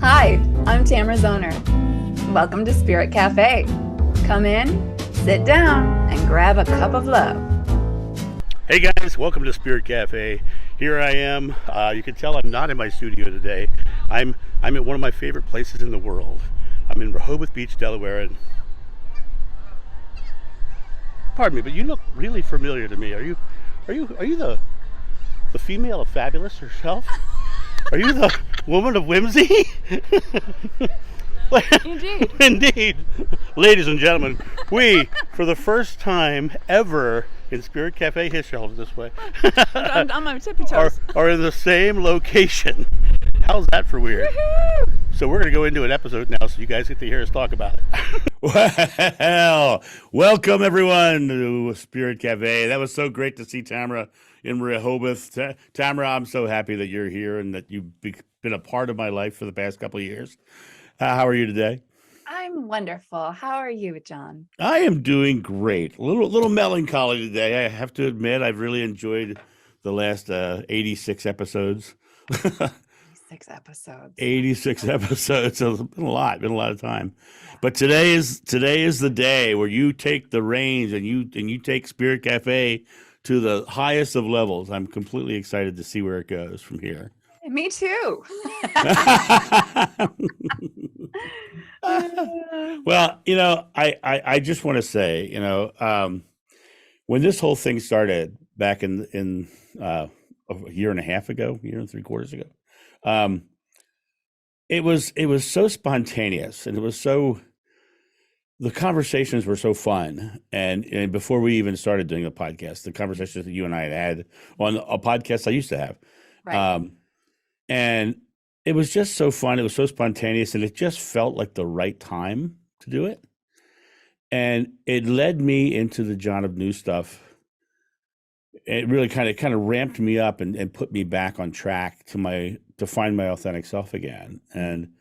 Hi, I'm Tamara Zoner. Welcome to Spirit Cafe. Come in, sit down, and grab a cup of love. Hey guys, welcome to Spirit Cafe. Here I am. You can tell I'm not in my studio today. I'm at one of my favorite places in the world. I'm in Rehoboth Beach, Delaware, and pardon me, but you look really familiar to me. Are you the female of Fabulous herself? Are you the woman of whimsy? Indeed. Indeed. Ladies and gentlemen, we, for the first time ever in Spirit Cafe history, hold it this way, I'm on my tippy toes. are in the same location. How's that for weird? Woohoo! So we're going to go into an episode now so you guys get to hear us talk about it. Well, welcome everyone to Spirit Cafe. That was so great to see Tamara in Rehoboth. Tamara, I'm so happy that you're here and that you've been a part of my life for the past couple of years. How are you today? I'm wonderful. How are you, John? I am doing great. A little melancholy today. I have to admit, I've really enjoyed the last 86 episodes. 6 episodes. 86 episodes. So it's been a lot of time. But today is the day where you take the reins and you take Spirit Cafe to the highest of levels. I'm completely excited to see where it goes from here. Me too. Well, I just want to say, when this whole thing started back in a year and a half ago, year and 3/4 ago, it was so spontaneous, and the conversations were so fun. And before we even started doing the podcast, the conversations that you and I had on a podcast I used to have, Right. and it was just so fun. It was so spontaneous, and it just felt like the right time to do it. And it led me into the John of New stuff. It really kind of ramped me up and put me back on track to find my authentic self again. And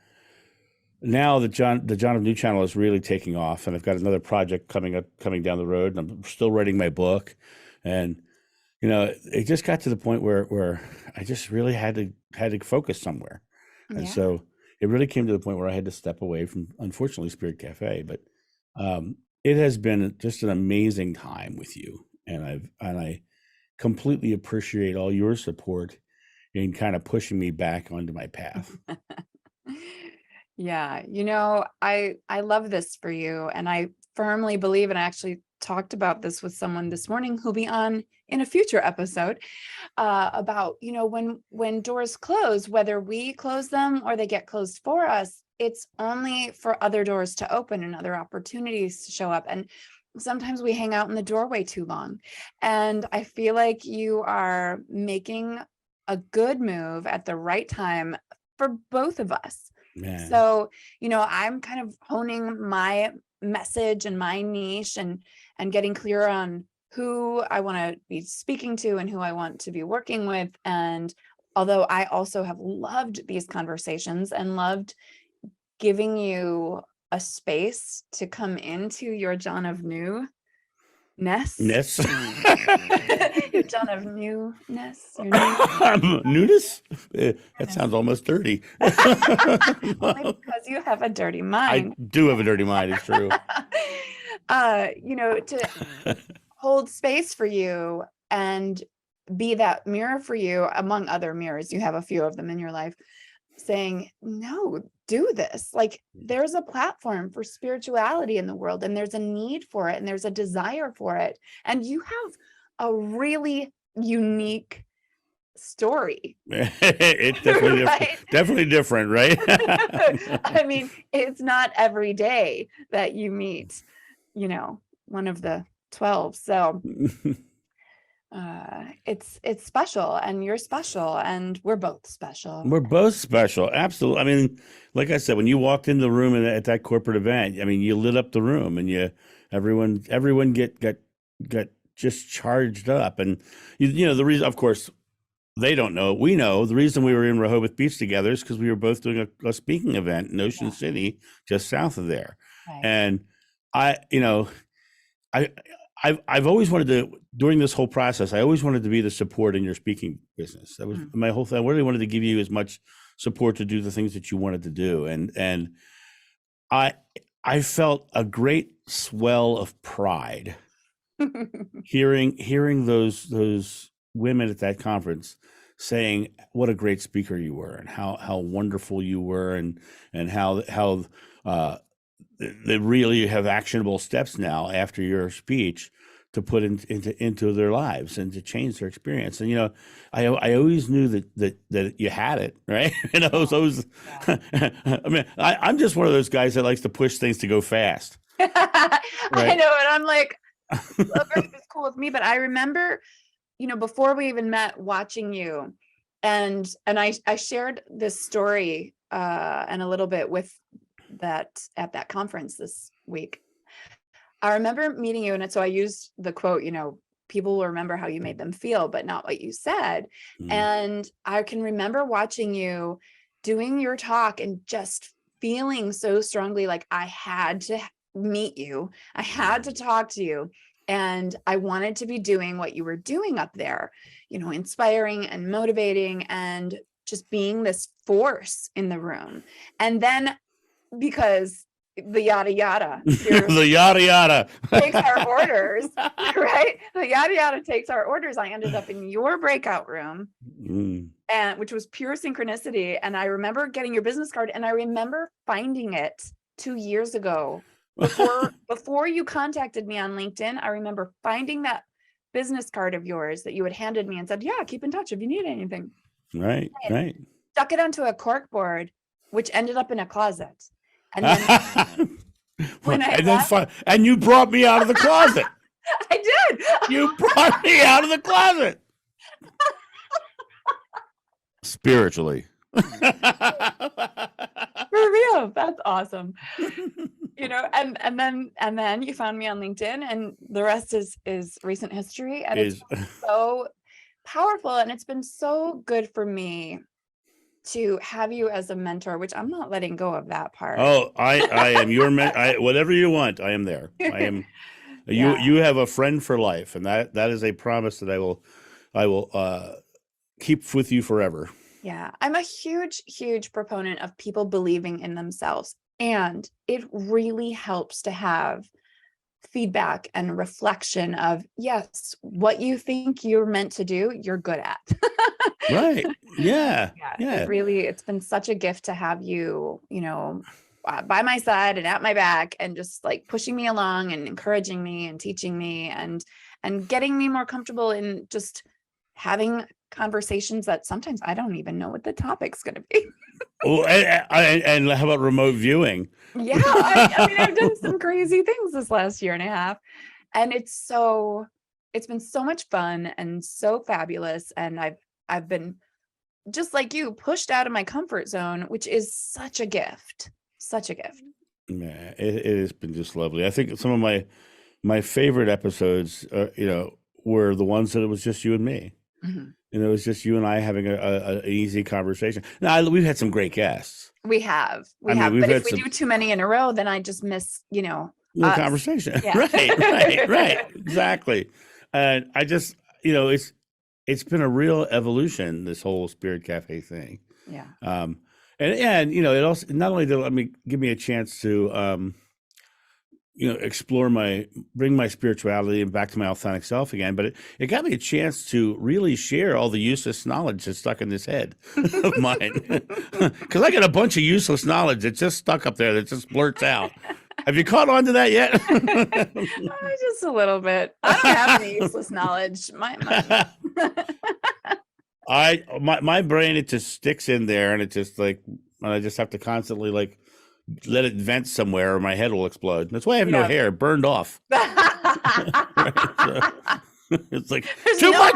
now the John of New channel is really taking off, and I've got another project coming down the road, and I'm still writing my book. And it just got to the point where I just really had to focus somewhere. And so it really came to the point where I had to step away from, unfortunately, Spirit Cafe. But it has been just an amazing time with you, and I completely appreciate all your support in kind of pushing me back onto my path. Yeah, I love this for you, and I firmly believe, and I actually talked about this with someone this morning who'll be on in a future episode, about, when doors close, whether we close them or they get closed for us, it's only for other doors to open and other opportunities to show up. And sometimes we hang out in the doorway too long. And I feel like you are making a good move at the right time for both of us. Man. So, I'm kind of honing my message and my niche and getting clear on who I want to be speaking to and who I want to be working with. And although I also have loved these conversations and loved giving you a space to come into your John of Newness. Ness. Your John of Newness. Your Newness? That sounds almost dirty. Only because you have a dirty mind. I do have a dirty mind, it's true. To hold space for you and be that mirror for you, among other mirrors. You have a few of them in your life, saying, no, do this. Like, there's a platform for spirituality in the world, and there's a need for it, and there's a desire for it. And you have a really unique story. It's definitely Right? definitely different, right? I mean, it's not every day that you meet, one of the 12. So it's special, and you're special, and we're both special. We're both special. Absolutely. I mean, like I said, when you walked in the room at that corporate event, I mean, you lit up the room, and everyone got just charged up. And the reason, of course, they don't know, we know the reason we were in Rehoboth Beach together is because we were both doing a speaking event in Ocean City, just south of there. Right. And I've always wanted to, during this whole process, I always wanted to be the support in your speaking business. That was my whole thing. I really wanted to give you as much support to do the things that you wanted to do. And I I felt a great swell of pride hearing those women at that conference saying what a great speaker you were, and how wonderful you were, and how they really have actionable steps now after your speech to put into their lives and to change their experience. And I always knew that you had it, right. And I was always I mean, I'm just one of those guys that likes to push things to go fast. I Right. know, and I'm like, it's cool with me, but I remember, before we even met, watching you, and I shared this story and a little bit with that at that conference this week. I remember meeting you, and so I used the quote, people will remember how you made them feel, but not what you said. Mm. And I can remember watching you doing your talk and just feeling so strongly like I had to meet you. I had to talk to you. And I wanted to be doing what you were doing up there, inspiring and motivating and just being this force in the room. And then because the yada yada The yada yada takes our orders, right? The yada yada takes our orders. I ended up in your breakout room, and which was pure synchronicity. And I remember getting your business card, and I remember finding it 2 years ago before you contacted me on LinkedIn. I remember finding that business card of yours that you had handed me and said, yeah, keep in touch if you need anything. Right. Stuck it onto a cork board, which ended up in a closet. And then and you brought me out of the closet. I did. You brought me out of the closet. Spiritually. For real. That's awesome. And then you found me on LinkedIn, and the rest is recent history. And it's so powerful, and it's been so good for me to have you as a mentor, which I'm not letting go of that part. Oh, I am your whatever you want, I am there. I am. Yeah. You have a friend for life, and that is a promise that I will keep with you forever. Yeah, I'm a huge proponent of people believing in themselves, and it really helps to have feedback and reflection of, yes, what you think you're meant to do, you're good at. Right. Yeah. It's been such a gift to have you, by my side and at my back, and just like pushing me along and encouraging me and teaching me and getting me more comfortable in just having conversations that sometimes I don't even know what the topic's going to be. Oh, and how about remote viewing? Yeah. I mean, I've done some crazy things this last year and a half, and it's been so much fun and so fabulous. And I've been, just like you, pushed out of my comfort zone, which is such a gift. Yeah, it has been just lovely. I think some of my favorite episodes, were the ones that it was just you and me. Mm-hmm. And it was just you and I having an easy conversation. Now, we've had some great guests. We have. But if we do too many in a row, then I just miss, the us. Conversation. Yeah. Right. Exactly. And I just, it's been a real evolution, this whole Spirit Cafe thing. Yeah. And it also not only did it give me a chance to, bring my spirituality back to my authentic self again, but it got me a chance to really share all the useless knowledge that's stuck in this head of mine. Because I got a bunch of useless knowledge that's just stuck up there that just blurts out. Have you caught on to that yet? Just a little bit. I don't have any useless knowledge. My brain, it just sticks in there, and it just and I just have to constantly let it vent somewhere, or my head will explode. That's why I have no hair, burned off. Right? So, it's like there's too much.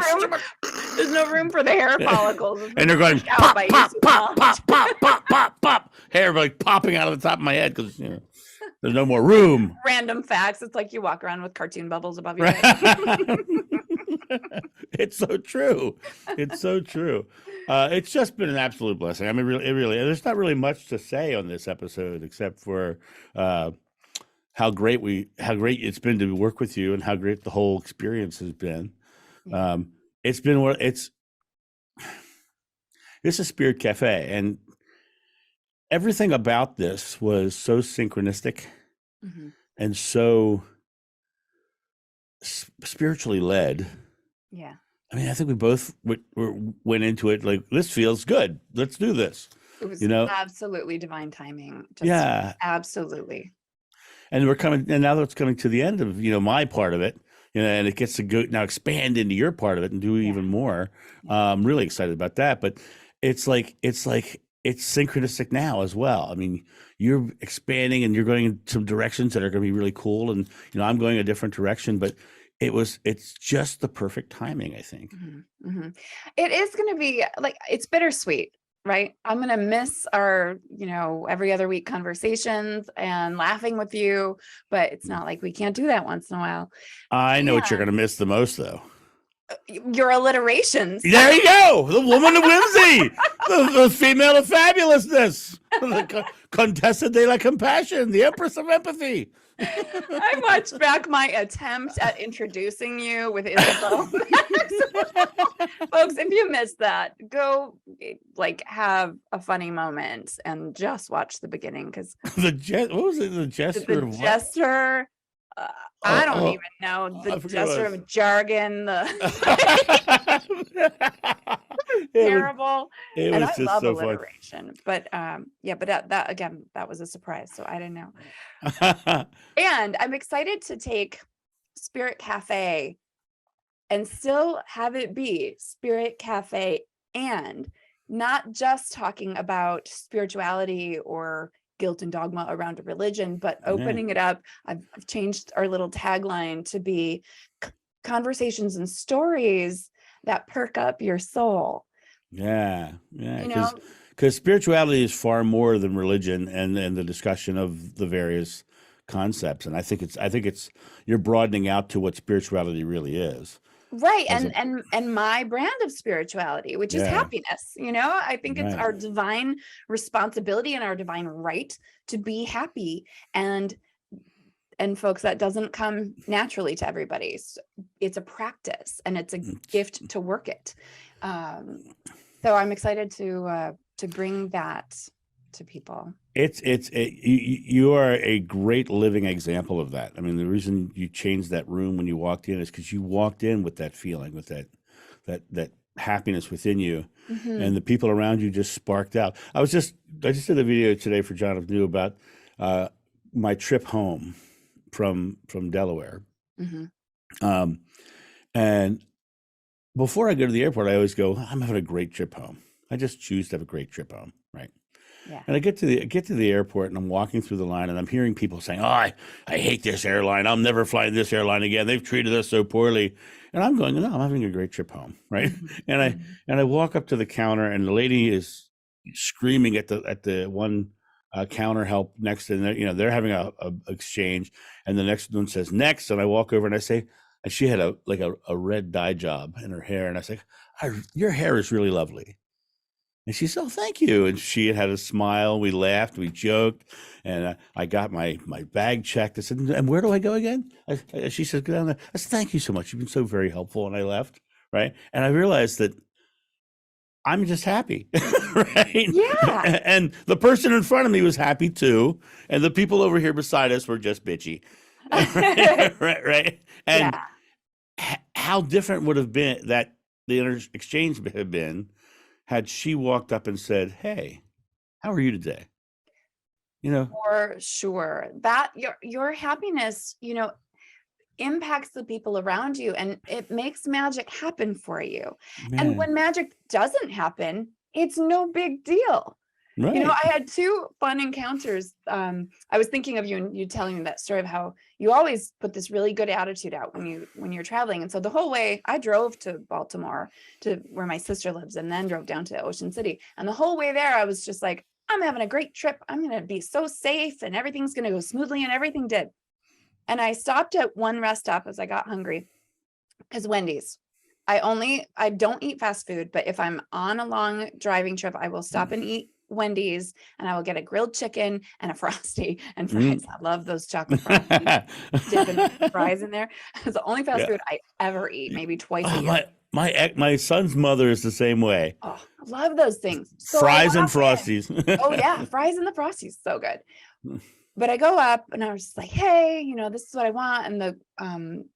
There's no room for the hair follicles, and they're going pop, pop, pop, pop, pop, pop, pop, pop. Hair popping out of the top of my head because there's no more room. Random facts. It's like you walk around with cartoon bubbles above your head. It's so true. It's so true. It's just been an absolute blessing. I mean, really, there's not really much to say on this episode except for how great it's been to work with you, and how great the whole experience has been. It's been this is Spirit Cafe, and everything about this was so synchronistic Mhm. and so spiritually led. Yeah. I mean, I think we both went into it like, this feels good. Let's do this. It was You know? absolutely divine timing. Just Yeah. absolutely. And we're coming, and now it's coming to the end of, my part of it, and it gets to go now expand into your part of it and do Yeah. even more. Yeah. I'm really excited about that. But it's synchronistic now as well. I mean, you're expanding and you're going in some directions that are going to be really cool, and I'm going a different direction. But it's just the perfect timing, I think. It is going to be like, it's bittersweet, right? I'm going to miss our, every other week conversations and laughing with you, but it's not like we can't do that once in a while. I know what you're going to miss the most, though. Your alliterations. There you go. The woman of whimsy, the female of fabulousness, the Contessa de la Compassion, the Empress of Empathy. I watched back my attempt at introducing you with Isabel. Folks, if you missed that, go have a funny moment and just watch the beginning, because what was it? The gesture the of what? gesture. I don't even know the gesture of jargon. Terrible. And I love alliteration, but but that again, that was a surprise, so I didn't know. And I'm excited to take Spirit Cafe and still have it be Spirit Cafe, and not just talking about spirituality or guilt and dogma around a religion, but opening it up. I've changed our little tagline to be conversations and stories that perk up your soul. Yeah. Because spirituality is far more than religion and the discussion of the various concepts. And I think it's you're broadening out to what spirituality really is. Right. And my brand of spirituality, which is happiness. I think it's our divine responsibility and our divine right to be happy. And folks, that doesn't come naturally to everybody. It's a practice, and it's a gift to work it. So I'm excited to bring that to people. You are a great living example of that. I mean, the reason you changed that room when you walked in is because you walked in with that feeling, with that happiness within you, and the people around you just sparked out. I just did a video today for John of New about my trip home from Delaware. And before I go to the airport, I always go, I'm having a great trip home. I just choose to have a great trip home, right? Yeah. And I get to the airport, and I'm walking through the line, and I'm hearing people saying, "Oh, I hate this airline. I'm never flying this airline again. They've treated us so poorly." And I'm going, "No, I'm having a great trip home," right? And I walk up to the counter, and the lady is screaming at the one counter help next to them. They're having a exchange, and the next one says next, and I walk over and I say, and she had a red dye job in her hair, and I say, "Your hair is really lovely." And she said, "Oh, thank you." And she had a smile. We laughed, we joked, and I got my bag checked. I said, "And where do I go again?" She said, "Go down there." I said, "Thank you so much. You've been so very helpful." And I left, right? And I realized that I'm just happy, right? Yeah. And the person in front of me was happy too, and the people over here beside us were just bitchy, right? And how different would have been that the exchange have been had she walked up and said, "Hey, how are you today?" For sure, that your happiness, impacts the people around you, and it makes magic happen for you. And when magic doesn't happen, it's no big deal. Right. I had two fun encounters. I was thinking of you, and you telling me that story of how you always put this really good attitude out when you're traveling. And so the whole way I drove to Baltimore, to where my sister lives, and then drove down to Ocean City. And the whole way there, I was just like, I'm having a great trip. I'm going to be so safe, and everything's going to go smoothly, and everything did. And I stopped at one rest stop as I got hungry, because Wendy's. I don't eat fast food, but if I'm on a long driving trip, I will stop and eat Wendy's, and I will get a grilled chicken and a Frosty and fries. I love those chocolate Frosties. Dipping fries in there. It's the only fast food I ever eat, maybe twice a year. my son's mother is the same way. Oh, I love those things. So I Fries and walk in. Frosties. Oh yeah, fries and the Frosties, so good. But I go up and I was just like, hey, this is what I want. And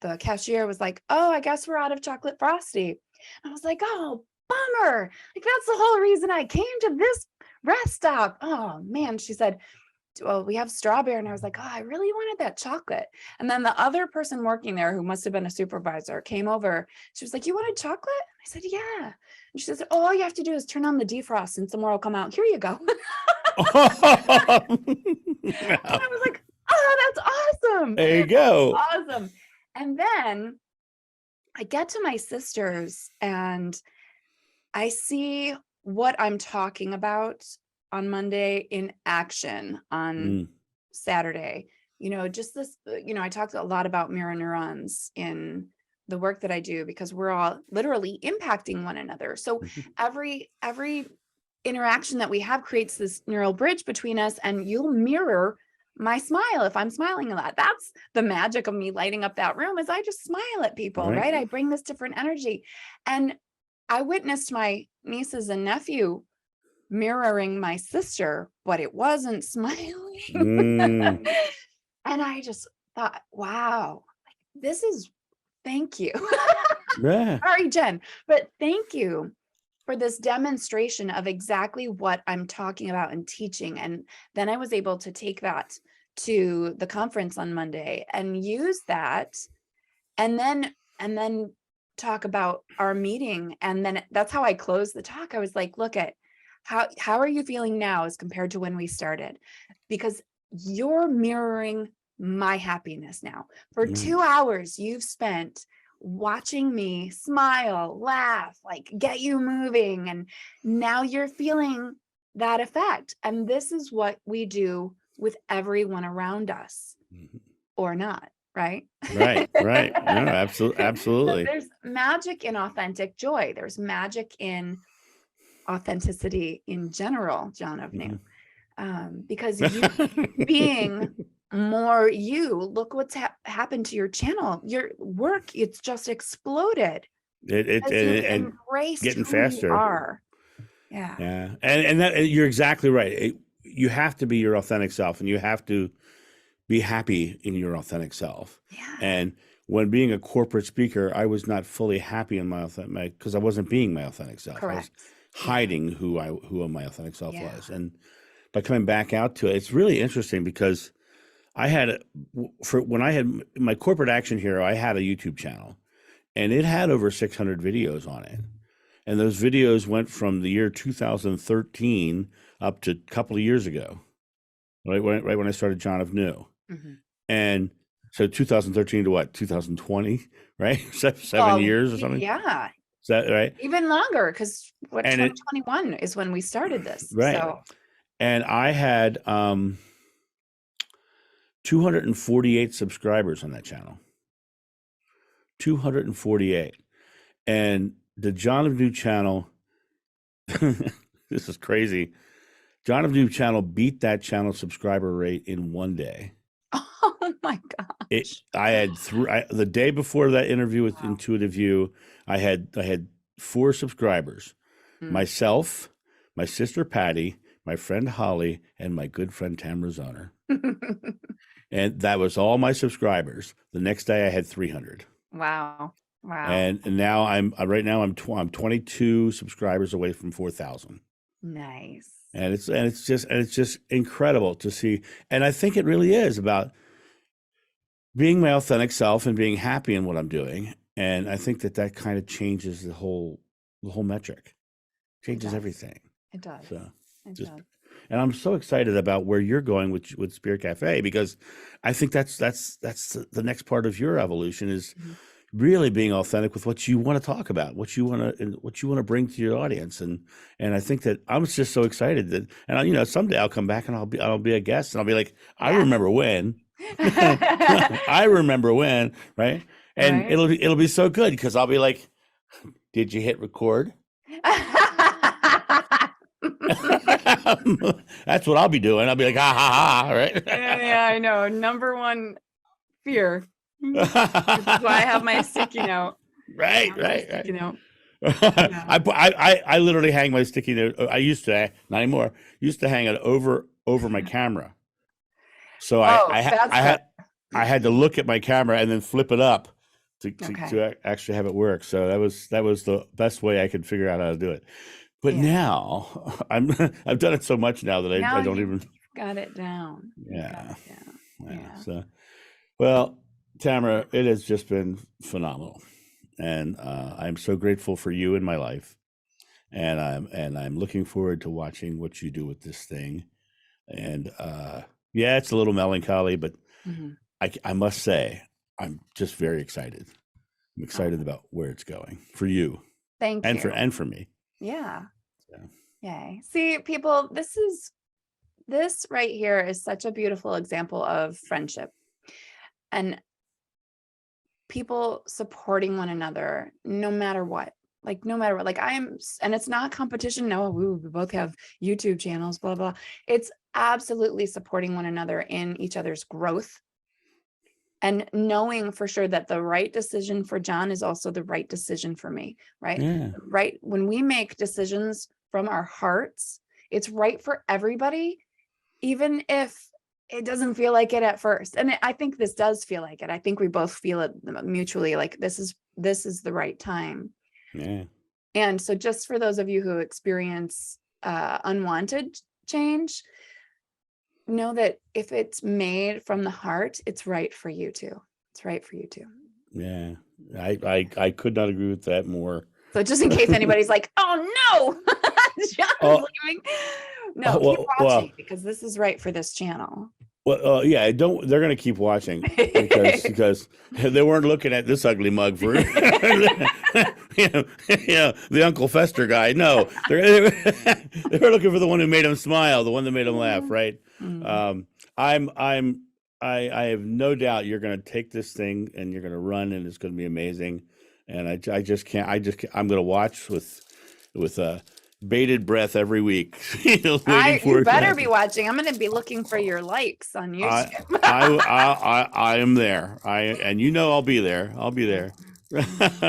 the cashier was like, oh, I guess we're out of chocolate frosty. I was like, oh, bummer. Like that's the whole reason I came to this rest stop. Oh man. She said, well, we have strawberry. And I was like, oh, I really wanted that chocolate. And then the other person working there, who must have been a supervisor, came over. She was like, you wanted chocolate? I said, yeah. And she said, oh, all you have to do is turn on the defrost and some more will come out. Here you go. And I was like, oh, that's awesome. There you go. Awesome. And then I get to my sister's and I see what I'm talking about on Monday in action on Saturday. Just this, I talked a lot about mirror neurons in the work that I do because we're all literally impacting one another. So every interaction that we have creates this neural bridge between us, and you'll mirror my smile if I'm smiling a lot. That's the magic of me lighting up that room, is I just smile at people, right? I bring this different energy. And I witnessed my nieces and nephew mirroring my sister, but it wasn't smiling. And I just thought, wow, thank you. Yeah. Sorry, Jen, but thank you for this demonstration of exactly what I'm talking about and teaching. And then I was able to take that to the conference on Monday and use that and then talk about our meeting. And then that's how I closed the talk. I was like, look at how are you feeling now as compared to when we started? Because you're mirroring my happiness now. For 2 hours, you've spent watching me smile, laugh, like get you moving. And now you're feeling that effect. And this is what we do with everyone around us or not, right? Right. No, absolutely. There's magic in authentic joy. There's magic in authenticity in general, John of New. Because you being more you, look what's happened to your channel, your work, it's just exploded. It embraced getting who faster. You are. Yeah. And that, you're exactly right. You have to be your authentic self, and you have to be happy in your authentic self. Yeah. And when being a corporate speaker, I was not fully happy in because I wasn't being my authentic self. Correct. I was hiding who my authentic self was. And by coming back out to it, it's really interesting because I had when I had my corporate action hero, I had a YouTube channel, and it had over 600 videos on it. And those videos went from the year 2013 up to a couple of years ago, right when I started John of New. And so 2013 to what, 2020, right? 7 years or something? Yeah. Is that right? Even longer, because 2021 is when we started this. Right. So. And I had 248 subscribers on that channel. 248. And the John of New channel, this is crazy. John of New channel beat that channel subscriber rate in one day. Oh my gosh. I had the day before that interview with Intuitive View, I had 4 subscribers. Myself, my sister Patty, my friend Holly, and my good friend Tamara Zoner. And that was all my subscribers. The next day I had 300. Wow. And now I'm 22 subscribers away from 4,000. Nice. And it's just incredible to see. And I think it really is about being my authentic self and being happy in what I'm doing. And I think that kind of changes the whole metric, changes everything. It does. So it does. And I'm so excited about where you're going with Spirit Cafe, because I think that's the next part of your evolution is really being authentic with what you want to talk about, what you want to bring to your audience. And I think that I'm just so excited that, and someday I'll come back and I'll be a guest and I'll be like, I remember when, I remember when, right? And it'll be so good because I'll be like, did you hit record? That's what I'll be doing. I'll be like, ha ha ha, right? Yeah, I know. Number one fear. This is why I have my sticky note. Right, have a right, sticky right. note. Yeah. I literally hang my sticky note. I used to, not anymore. Used to hang it over my camera. So Oh, that's better. I had to look at my camera and then flip it up Okay. to actually have it work. So that was the best way I could figure out how to do it. But Yeah. now I've done it so much now that Now I don't you've even. got it down. You've got Yeah, it down. yeah. Yeah. So well, Tamara, it has just been phenomenal, and I'm so grateful for you in my life, and I'm looking forward to watching what you do with this thing. And yeah, it's a little melancholy, but Mhm. I must say I'm just very excited. I'm Oh, excited about where it's going for you thank you. and for me. Yeah. So, Yay. See, people, this right here is such a beautiful example of friendship and people supporting one another no matter what. Like no matter what. Like and it's not competition. No, we both have YouTube channels, blah blah. It's absolutely supporting one another in each other's growth and knowing for sure that the right decision for John is also the right decision for me, right? yeah, Right. When we make decisions from our hearts, it's right for everybody, even if it doesn't feel like it at first. And I think this does feel like it. I think we both feel it mutually, like this is the right time. yeah, And so just for those of you who experience unwanted change, know that if it's made from the heart, it's right for you too. It's right for you too. yeah. I could not agree with that more. So just in case anybody's like, oh no, John is Oh, leaving. No, keep well, watching because this is right for this channel. well, yeah. Don't. They're going to keep watching because they weren't looking at this ugly mug for the Uncle Fester guy. No, they were looking for the one who made him smile, the one that made him laugh. Right. Mm. Um, I'm I have no doubt you're going to take this thing and you're going to run and it's going to be amazing. And I just can't. I'm going to watch with bated breath every week, waiting for You it to better be happen. watching. I'm going to be looking for your likes on I, YouTube. I am there. And I'll be there. I'll be there.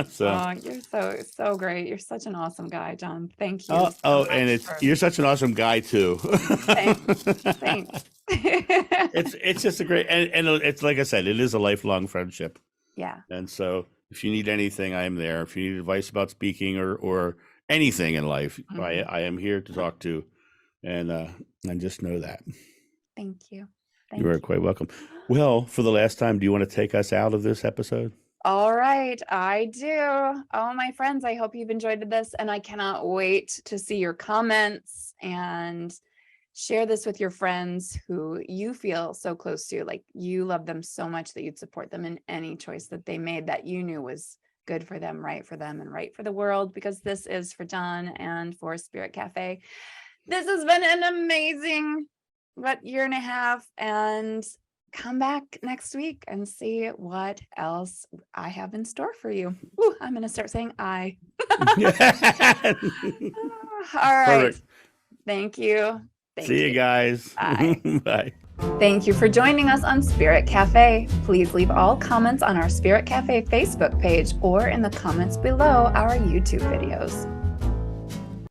So, Oh, you're so great. You're such an awesome guy, John. Thank you so and much for you're such an awesome guy too. thanks. Thanks. It's just a great, and it's like I said, it is a lifelong friendship. Yeah. And so if you need anything, I am there. If you need advice about speaking or anything in life, Mhm. I am here to talk to, and just know that. Thank you. You Thank are you. quite welcome. Well, for the last time, do you want to take us out of this episode? All right, I do. Oh, my friends, I hope you've enjoyed this, and I cannot wait to see your comments and share this with your friends who you feel so close to. Like you love them so much that you'd support them in any choice that they made that you knew was good for them, and right for the world, because this is for John and for Spirit Cafe. This has been an amazing year and a half, and come back next week and see what else I have in store for you. Ooh, I'm going to start saying I. All right. Perfect. Thank you. Thank See you you. guys. Bye. Bye. Thank you for joining us on Spirit Cafe. Please leave all comments on our Spirit Cafe Facebook page or in the comments below our YouTube videos.